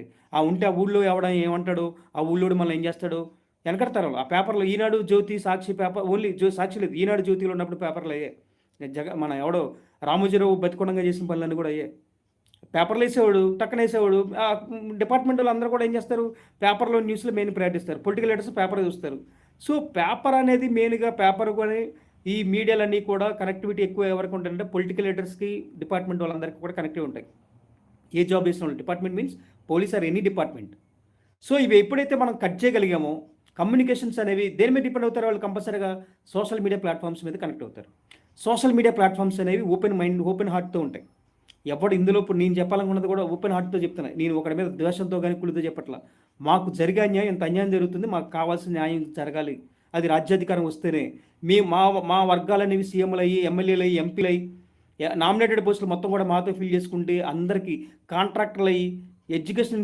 ఉంటుందండి. ఉంటే ఆ ఊళ్ళో ఏమంటాడు, ఆ ఊళ్ళోడు మనల్ని ఏం చేస్తాడు, వెనకడతారు. ఆ పేపర్‌లో ఈనాడు, జ్యోతి, సాక్షి పేపర్ ఓన్లీ సాక్షి లేదు. ఈనాడు, జ్యోతిలో ఉన్నప్పుడు పేపర్‌లు అయ్యే. మన ఎవడో రామోజీరావు బతికుండంగా చేసిన పనులన్నీ కూడా అయ్యే. పేపర్‌లో ఏసేవాడు, టక్కన ఏసేవాడు. డిపార్ట్‌మెంటోళ్ళు అందరూ కూడా ఏం చేస్తారు, పేపర్‌లో న్యూస్‌లో మెయిన్ ప్రయారిటీ ఇస్తారు. పొలిటికల్ లీడర్స్ పేపరే చూస్తారు. సో, పేపర్ అనేది మెయిన్‌గా పేపర్ కొని ఈ మీడియాలన్నీ కూడా కనెక్టివిటీ ఎక్కువ ఎవరికి ఉంటుందంటే పొలిటికల్ లీడర్స్‌కి, డిపార్ట్‌మెంట్ వాళ్ళందరికీ కూడా కనెక్టివ్ ఉంటాయి. ఏ జాబ్ చేసిన వాళ్ళు. Department means police or any department. So, ఇవి ఎప్పుడైతే మనం కట్ చేయగలిగామో, కమ్యూనికేషన్స్ అనేవి దేని మీద డిపెండ్ అవుతారు వాళ్ళు కంపల్సరీగా సోషల్ మీడియా ప్లాట్‌ఫామ్స్ మీద కనెక్ట్ అవుతారు. సోషల్ మీడియా ప్లాట్‌ఫామ్స్ అనేవి ఓపెన్ మైండ్, ఓపెన్ హార్ట్‌తో ఉంటాయి. ఎవడు ఇందులో ఇప్పుడు నేను చెప్పాలనుకున్నది కూడా ఓపెన్ హార్ట్‌తో చెప్తున్నా. నేను ఒకడి మీద ద్వేషంతో గాని, కుళ్ళుతో చెప్పట్లా. మాకు జరిగే అన్యాయం, ఇంత అన్యాయం జరుగుతుంది. మాకు కావాల్సిన న్యాయం జరగాలి. అది రాజ్యాధికారం వస్తేనే. మా మా వర్గాలనేవి సీఎంలయ్యి, ఎమ్మెల్యేలయ్యి, ఎంపీలయ్యి, నామినేటెడ్ పోస్టులు మొత్తం కూడా మాతో ఫిల్ చేసుకుంటే అందరికీ కాంట్రాక్టర్లయ్యి, ఎడ్యుకేషన్